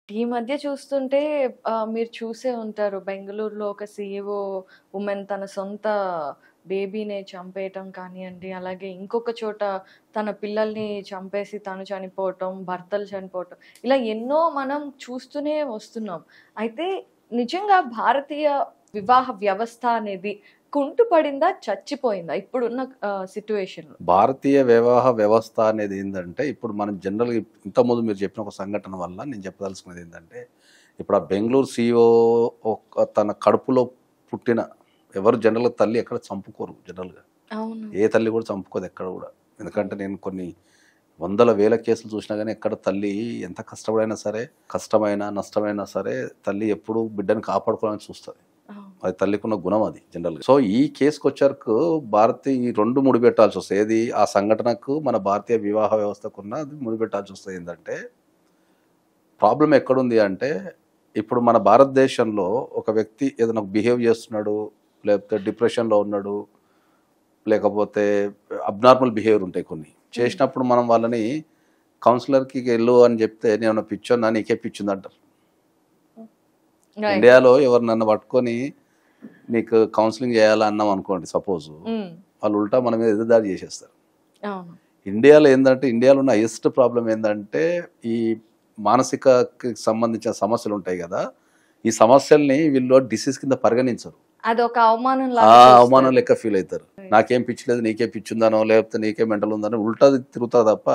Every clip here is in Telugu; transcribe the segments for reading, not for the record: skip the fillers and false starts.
ఈ మధ్య చూస్తుంటే మీరు చూసే ఉంటారు. బెంగుళూరులో ఒక సీఈఓ వుమెన్ తన సొంత బేబీ‌నే చంపేయటం కానియండి, అలాగే ఇంకొక చోట తన పిల్లల్ని చంపేసి తను చనిపోవటం, భర్తలు చనిపోవటం. ఇలా ఎన్నో మనం చూస్తూనే వస్తున్నాం. అయితే నిజంగా భారతీయ వివాహ వ్యవస్థ అనేది కుంటుపడిందా? చచ్చిపోయిందా? ఇప్పుడున్న సిట్యుయేషన్‌లో? భారతీయ వివాహ వ్యవస్థ అనేది ఏందంటే, ఇప్పుడు మనం జనరల్‌గా ఇంతకుముందు మీరు చెప్పిన ఒక సంఘటన వల్ల నేను చెప్పదలుచుకున్నది ఏందంటే, ఇప్పుడు ఆ బెంగుళూరు సీఈఓ తన కడుపులో పుట్టిన ఎవరు జనరల్‌గా తల్లి ఎక్కడ చంపుకోరు జనరల్‌గా. అవును. ఏ తల్లి కూడా చంపుకోదు ఎక్కడ కూడా. ఎందుకంటే హ్మ్. నేను కొన్ని వందల వేల కేసులు చూసినా గానీ ఎక్కడ తల్లి ఎంత కష్టపడైనా సరే, కష్టమైనా, నష్టమైనా సరే తల్లి ఎప్పుడూ బిడ్డని కాపాడుకోవడానికి చూస్తది. అవును. అది తల్లికున్న గుణం అది జనరల్‌గా. సో, ఈ కేస్‌కొచ్చారకు ఈ 2 ముడిపెట్టాల్సొస్తాయి. ఏది ఆ సంఘటనకు మన భారతీయ వివాహ వ్యవస్థకున్న అది ముడిపెట్టాల్సొస్తది. ఏందంటే, ప్రాబ్లమ్ ఎక్కడుంది అంటే, ఇప్పుడు మన భారతదేశంలో ఒక వ్యక్తి ఏదైనా బిహేవ్ చేస్తున్నాడు, లేకపోతే డిప్రెషన్‌లో ఉన్నాడు, లేకపోతే అబ్నార్మల్ బిహేవియర్ ఉంటాయి కొన్ని. హ్మ్. చేసినప్పుడు మనం వాళ్ళని కౌన్సిలర్‌కి ఎళ్ళు అని చెప్తే, నేనేమన్నా పిచ్చోన్నా? నీకే పిచ్చుందంటారు. రైట్. ఇండియాలో ఎవరినన్నా పట్టుకొని నీకు కౌన్సిలింగ్ చేయాలా అన్నాం అనుకోండి సపోజు, హ్మ్. వాళ్ళు ఉల్టా మన మీద ఎదురుదాడి చేసేస్తారు. అవును. ఇండియాలో ఉన్న హైయెస్ట్ ప్రాబ్లం ఏందంటే, ఈ మానసికకి సంబంధించిన సమస్యలు ఉంటాయి గదా! ఈ సమస్యల్ని వీళ్ళు డిసీజ్ కింద పరిగణించరు. అదొక అవమానం ఆ! లాగా అవమానం చూస్తారు. లెక్క ఫీల్ అయితారు. రైట్. నాకేం పిచ్చి లేదు, నీకే పిచ్చుందనో, లేకపోతే నీకే మెంటల్ ఉందనో ఉల్టా తిరుగుతారు తప్ప,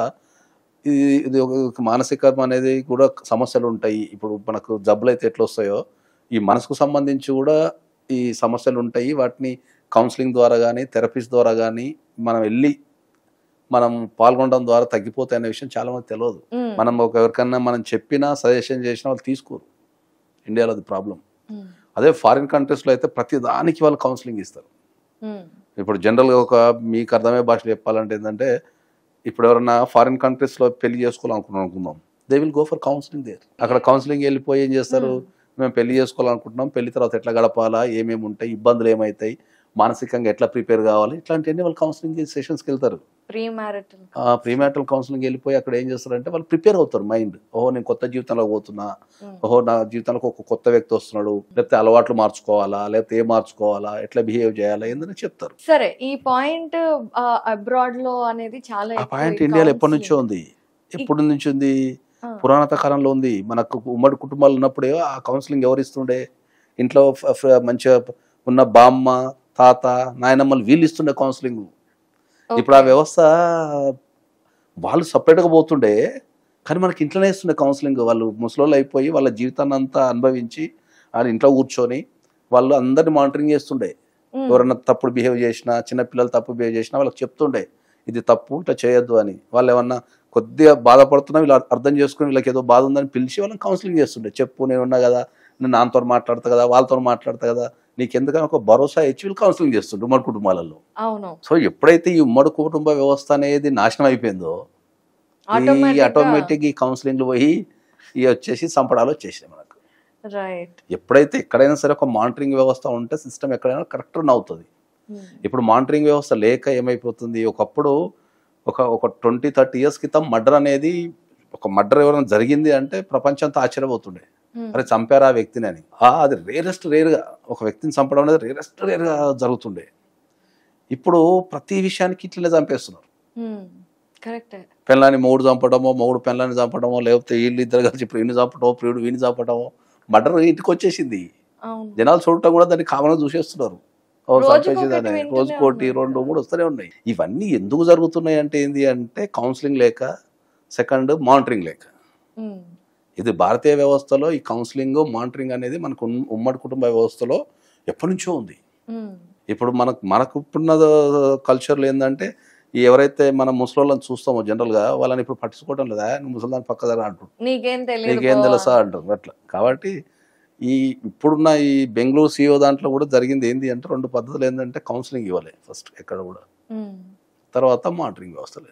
ఇది ఇది ఒక మానసికం అనేది కూడా సమస్యలుంటాయి. ఇప్పుడు మనకు జబ్బులైతే ఎట్లొస్తాయో, ఈ మనసుకు సంబంధించి గూడా ఈ సమస్యలుంటాయి. వాటిని కౌన్సెలింగ్ ద్వారా గానీ, థెరపీస్ ద్వారా గానీ మనం మనం పాల్గొనడం ద్వారా తగ్గిపోతాయనే విషయం చాలా మందికి తెలవదు. హ్మ్. మనం ఎవరికన్నా మనం చెప్పినా, సజెషన్ చేసినా వాళ్ళు తీసుకోరు. ఇండియాలో అది ప్రాబ్లమ్. హ్మ్. అదే ఫారిన్ కంట్రీస్‌లో అయితే ప్రతి దానికి వాళ్ళు కౌన్సెలింగ్ ఇస్తారు. హ్మ్. ఇప్పుడు జనరల్‌గా మీకు అర్థమయ్యే భాషలో చెప్పాలంటే ఏందంటే, ఇప్పుడు ఎవరన్నా ఫారిన్ కంట్రీస్‌లో పెళ్లి చేసుకోవాలనుకున్నాం అనుకుందాం. They will go for counselling there. అక్కడ కౌన్సెలింగ్ ఎళ్ళిపోయి ఏం చేస్తారు? హ్మ్. మేము పెళ్లి చేసుకోవాలనుకుంటున్నాం. పెళ్లి తర్వాత ఎట్లా గడపాలా? ఏమేమి ఉంటాయి? ఇబ్బందులు ఏమైతాయి? మానసికంగా ఎట్లా ప్రిపేర్ కావాలి? ఇట్లాంటివన్నీ వాళ్ళు కౌన్సెలింగ్ సెషన్స్‌కెళ్తారు. ప్రీ మ్యారిటల్ ప్రీమారిటల్ కౌన్సెలింగ్ ఎళ్ళిపోయి అక్కడ ఏం చేస్తారంటే వాళ్ళు ప్రిపేర్ అవుతారు మైండ్. ఓహో! నేను కొత్త జీవితంలోకి పోతున్నా. హ్మ్. ఓహో! నా జీవితంలోకి ఒక కొత్త వ్యక్తి వస్తున్నాడు. లేకపోతే అలవాట్లు మార్చుకోవాలా? లేకపోతే ఏం మార్చుకోవాలా? ఎట్లా బిహేవ్ చేయాలా? ఏందని చెప్తారు. సరే. ఈ పాయింట్ అబ్రాడ్‌లో అనేది చాలా ఆ ఎక్కువ ఈ పాయింట్ ఇండియాలో ఎప్పటినుంచో కౌన్సెలింగ్. ఉంది. ఈ ఎప్పటి నుంచి ఉంది? ఆ! పురాతన కాలంలో ఉంది. మనకు ఉమ్మడి కుటుంబాలు ఉన్నప్పుడే ఆ కౌన్సెలింగ్ ఎవరిస్తుండే? ఇంట్లో ఫ ఫ మంచిగా ఉన్న బామ్మ, తాత, నాయనమ్మలు వీళ్ళు ఇస్తుండే కౌన్సెలింగ్. ఇప్పుడు ఆ ఓకే. వ్యవస్థ వాళ్ళు సెపరేట్‌గా పోతుండే. కానీ మనకి ఇంట్లోనే ఇస్తుండే కౌన్సెలింగ్. వాళ్ళు ముసలోళ్ళు అయిపోయి వాళ్ళ జీవితాన్నంతా అనుభవించి ఆడ ఇంట్లో కూర్చొని వాళ్ళు అందరిని మానిటరింగ్ చేస్తుండే. హ్మ్. ఎవరన్నా తప్పుడు బిహేవ్ చేసినా, చిన్న పిల్లలు తప్పు బిహేవ్ చేసినా వాళ్ళకి చెప్తుండే. ఇది తప్పు, ఇట్లా చేయొద్దు అని. వాళ్ళేమన్నా కొద్దిగా బాధపడుతున్నా వీళ్ళు అర్థం చేసుకొని వీళ్ళకేదో బాధ ఉందని పిలిచి వాళ్ళని కౌన్సెలింగ్ చేస్తుండే. చెప్పు నేనున్నా గదా! నేను నాన్నతోని మాట్లాడతా గదా! వాళ్ళతోని మాట్లాడతా గదా! నీకెందుకని ఒక భరోసా ఇచ్చి వీళ్ళు కౌన్సెలింగ్ చేస్తుండ్రు ఉమ్మడి కుటుంబాలలో. అవును. సో, ఎప్పుడైతే ఈ ఉమ్మడి కుటుంబ వ్యవస్థ అనేది నాశనం అయిపోయిందో, ఈ ఆటోమేటిక్‌గా ఆటోమేటిక్ ఈ కౌన్సెలింగ్‌లు పోయి వచ్చేసి సంపడాలొచ్చేసినాయి మనకు. రైట్. ఎప్పుడైతే ఎక్కడైనా సరే ఒక మానిటరింగ్ వ్యవస్థ ఉంటే సిస్టమ్ ఎక్కడైనా కరెక్ట్ రన్ అవుతది. హ్మ్. ఇప్పుడు మానిటరింగ్ వ్యవస్థ లేక ఏమైపోతుంది, ఒకప్పుడు ఒక 20, 30 ఇయర్స్ క్రితం ఒక మర్డర్ ఎవరైనా జరిగింది అంటే ప్రపంచమంతా ఆశ్చర్యపోతుండే. హ్మ్. అరే! చంపారా ఆ వ్యక్తిని అని. అది రేర్‌గా ఒక వ్యక్తిని చంపడం అనేది రేర్‌గా జరుగుతుండే. ఇప్పుడు ప్రతి విషయానికి ఇట్లనే చంపేస్తున్నారు. హ్మ్. కరెక్టే. పెళ్ళాన్ని మొగుడు చంపడమో, మొగుడు పెళ్ళాన్ని చంపడమో, లేకపోతే ఈళ్ళిద్దరు కలిసి ప్రియుడిని చంపడమో, ప్రియుడు వీడిని చంపడమో, మర్డర్ ఇంటికొచ్చేసింది. అవును. జనాలు చూడటం కూడా దాన్ని కామన్‌గా చూసేస్తున్నారు. ఓహ్! రోజుకొకటి చంపేసిందని. వింటూనే రోజుకోటి, ఉన్నాం 2, కదా! 3 వస్తూనే ఉన్నాయి. ఇవన్నీ ఎందుకు జరుగుతున్నాయి అంటే ఏంది అంటే కౌన్సెలింగ్ లేక, సెకండ్ మానిటరింగ్ లేక. హ్మ్. ఇది భారతీయ వ్యవస్థలో ఈ కౌన్సెలింగ్, మానిటరింగ్ అనేది మనకు ఉమ్మడి కుటుంబ వ్యవస్థలో ఎప్పటినుంచో ఉంది. హ్మ్. ఇప్పుడు మనకున్న కల్చర్‌లో ఏందంటే, ఎవరైతే మన ముసలోళ్ళని చూస్తామో జనరల్‌గా వాళ్ళని ఇప్పుడు పట్టించుకోవడం లేదు. నువ్వు ముసలిదాన్ని పక్క జర అంటుండ్రు. నీకేం తెలీదు పో నీకేం తెలుసా అంటారు. అంటారు అట్లా. కాబట్టి ఇప్పుడున్న ఈ బెంగుళూరు సీఈఓ దాంట్లో కూడా జరిగింది ఏంది అంటే 2 పద్ధతులు ఏందంటే కౌన్సెలింగ్ ఇవ్వాలి ఫస్ట్ ఎక్కడ కూడా. హ్మ్. తర్వాత మానిటరింగ్ వ్యవస్థలు.